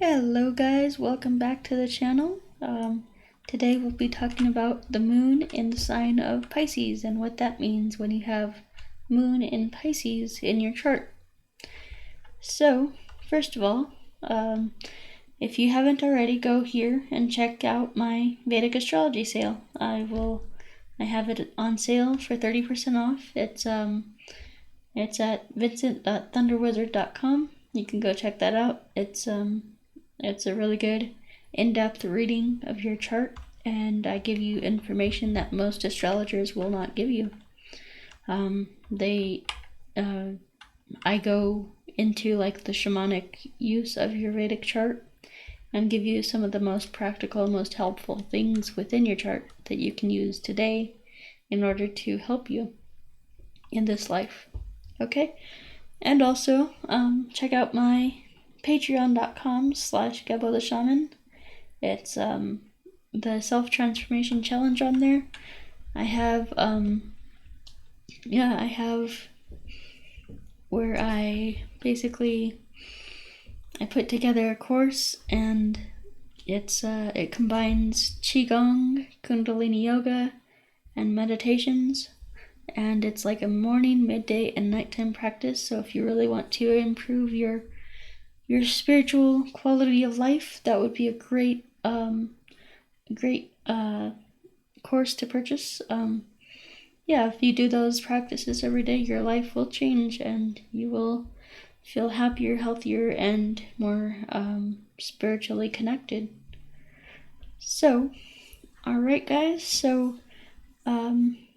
Hello guys, welcome back to the channel. Today we'll be talking about the moon in the sign of Pisces and what that means when you have moon in Pisces in your chart. So, first of all, if you haven't already, go here and check out my Vedic Astrology sale. I have it on sale for 30% off. It's at vincent.thunderwizard.com. You can go check that out. It's a really good in-depth reading of your chart, and I give you information that most astrologers will not give you. I go into like the shamanic use of your Vedic chart and give you some of the most practical, most helpful things within your chart that you can use today in order to help you in this life. Okay? And also, check out my patreon.com/Gebo the Shaman. It's the self-transformation challenge on there. I have where I put together a course, and it combines qigong, kundalini yoga, and meditations. And it's like a morning, midday, and nighttime practice. So if you really want to improve your spiritual quality of life, that would be a great course to purchase. If you do those practices every day, your life will change and you will feel happier, healthier, and more spiritually connected. So, alright guys, so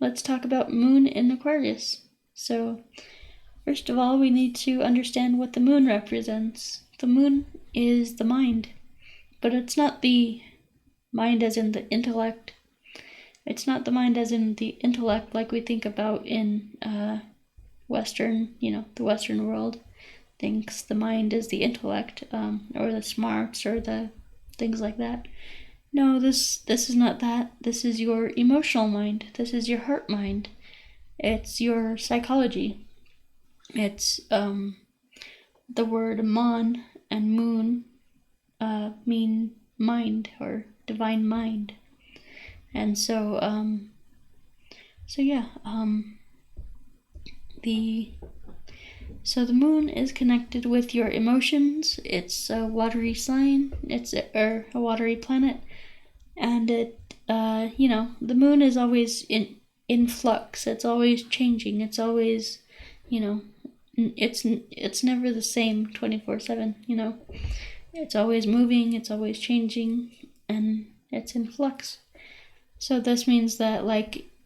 let's talk about moon in Aquarius. So, first of all, we need to understand what the moon represents. The moon is the mind, but it's not the mind as in the intellect. It's not the mind as in the intellect like we think about in the Western world thinks the mind is the intellect, or the smarts, or the things like that. No, this is not that. This is your emotional mind. This is your heart mind. It's your psychology. It's the word mon and moon mean mind or divine mind. And so the moon is connected with your emotions. It's a watery sign. It's a watery planet. And the moon is always in flux. It's always changing. It's always, it's never the same 24/7, It's always moving, it's always changing, and it's in flux. So this means that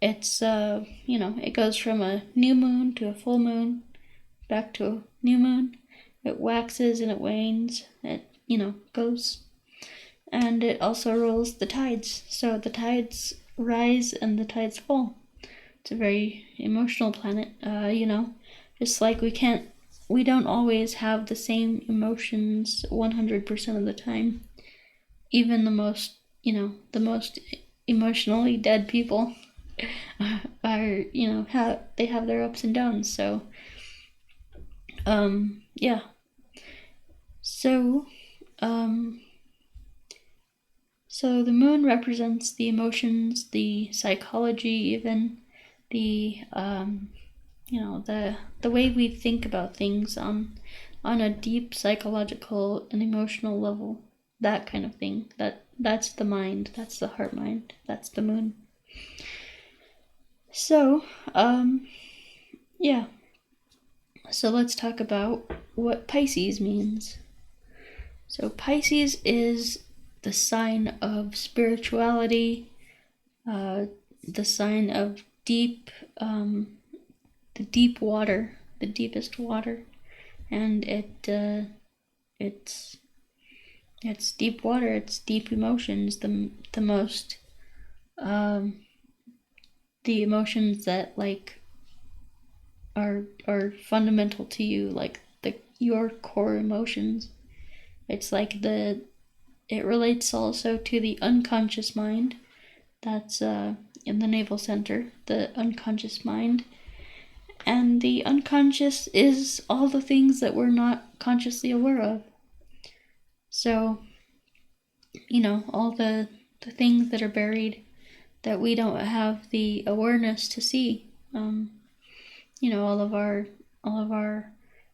it's it goes from a new moon to a full moon, back to a new moon. It waxes and it wanes. It goes. And it also rules the tides. So the tides rise and the tides fall. It's a very emotional planet. Just like we don't always have the same emotions 100% of the time. Even the most emotionally dead people are, they have their ups and downs. So, So the moon represents the emotions, the psychology, even the the way we think about things on a deep psychological and emotional level, that kind of thing. That's the mind. That's the heart mind. That's the moon. So So let's talk about what Pisces means. So Pisces is the sign of spirituality, the sign of deep, the deep water, the deepest water, and it's deep water. It's deep emotions. The most, the emotions that are fundamental to you, like your core emotions. It's it relates also to the unconscious mind. That's in the navel center, the unconscious mind. And the unconscious is all the things that we're not consciously aware of. So, all the things that are buried that we don't have the awareness to see. All of our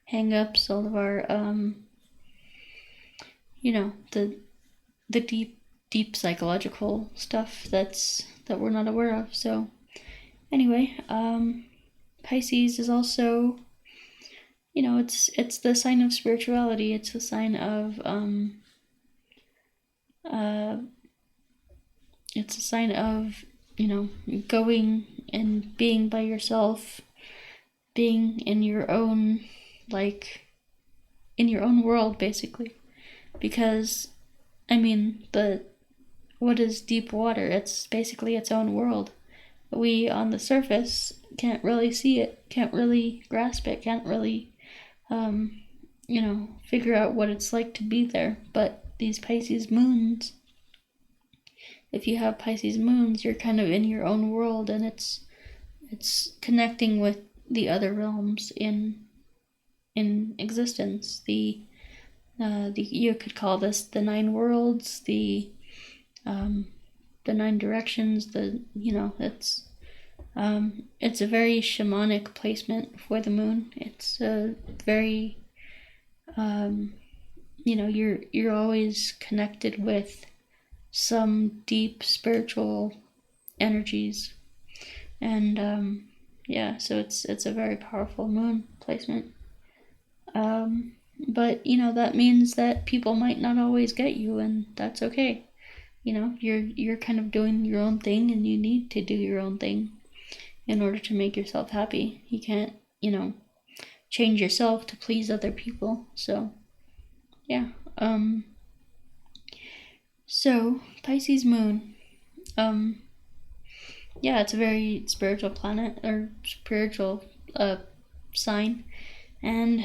hang-ups, all of our the deep psychological stuff that we're not aware of. So anyway, Pisces is also, it's the sign of spirituality. It's the sign of going and being by yourself, being in your own world, basically. Because what is deep water? It's basically its own world. We on the surface can't really see it, can't really grasp it, can't really figure out what it's like to be there. But these Pisces moons, if you have Pisces moons, you're kind of in your own world, and it's connecting with the other realms in existence. You could call this the 9 worlds, the 9 directions. It's a very shamanic placement for the moon. It's a very you're always connected with some deep spiritual energies, and so it's a very powerful moon placement. But that means that people might not always get you, and that's okay. You're kind of doing your own thing, and you need to do your own thing in order to make yourself happy. You can't change yourself to please other people. So yeah. So Pisces moon, it's a very spiritual planet, or spiritual sign, and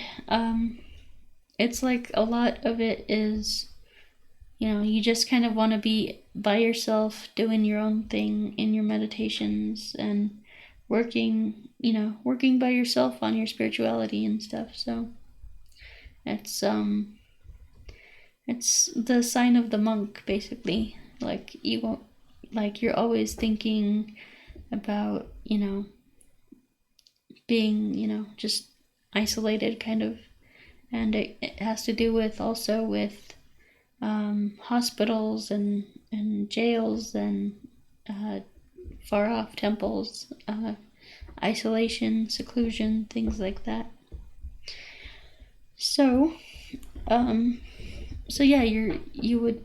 it's like a lot of it is, you just kind of want to be by yourself, doing your own thing in your meditations, and working by yourself on your spirituality and stuff. So it's the sign of the monk, basically. You're always thinking about, being, just isolated, kind of. And it has to do with hospitals and jails and far off temples, isolation, seclusion, things like that. So yeah, you would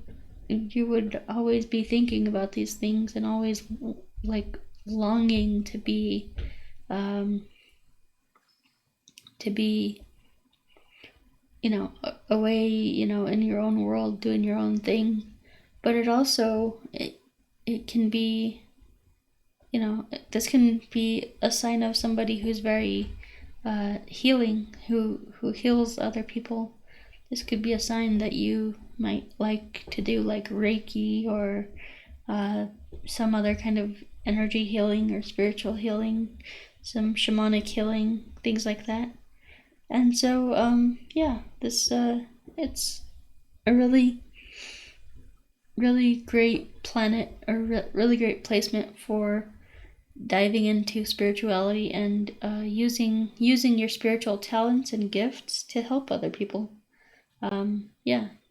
always be thinking about these things, and always longing to be away, in your own world, doing your own thing. But it also it can be, this can be a sign of somebody who's very healing, who heals other people. This could be a sign that you might like to do, like Reiki, or some other kind of energy healing or spiritual healing, some shamanic healing, things like that. And so this it's a really, really great planet, or really great placement for diving into spirituality and using your spiritual talents and gifts to help other people.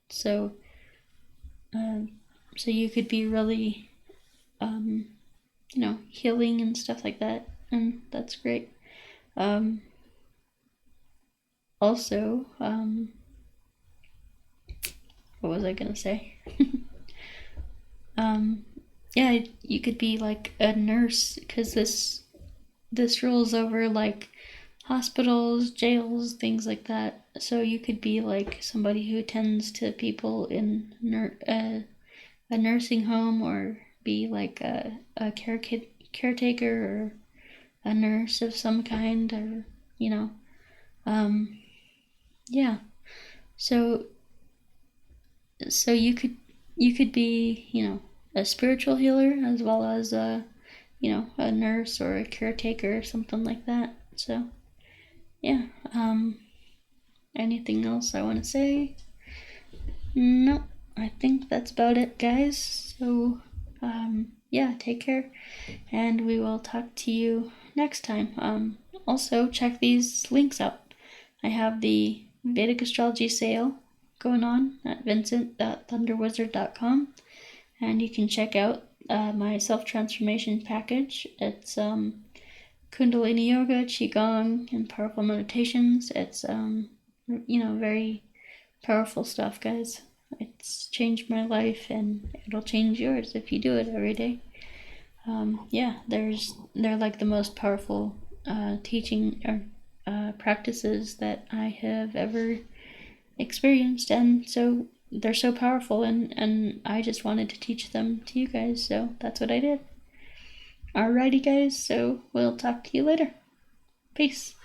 So you could be really healing and stuff like that, and that's great. Also, what was I gonna say? You could be like a nurse, because this rules over like hospitals, jails, things like that. So you could be like somebody who tends to people in a nursing home, or be like a caretaker, or a nurse of some kind, or so you could be a spiritual healer, as well as a nurse or a caretaker or something like that. So anything else I want to say? No, I think that's about it, guys. So, yeah, take care, and we will talk to you next time. Also, check these links out. I have the Vedic Astrology sale going on at vincent.thunderwizard.com, and you can check out my self-transformation package. It's Kundalini Yoga, Qigong, and powerful meditations. It's, very powerful stuff, guys. It's changed my life, and it'll change yours if you do it every day. They're like the most powerful teaching or practices that I have ever experienced, and so they're so powerful, and I just wanted to teach them to you guys, so that's what I did. Alrighty, guys, so we'll talk to you later. Peace.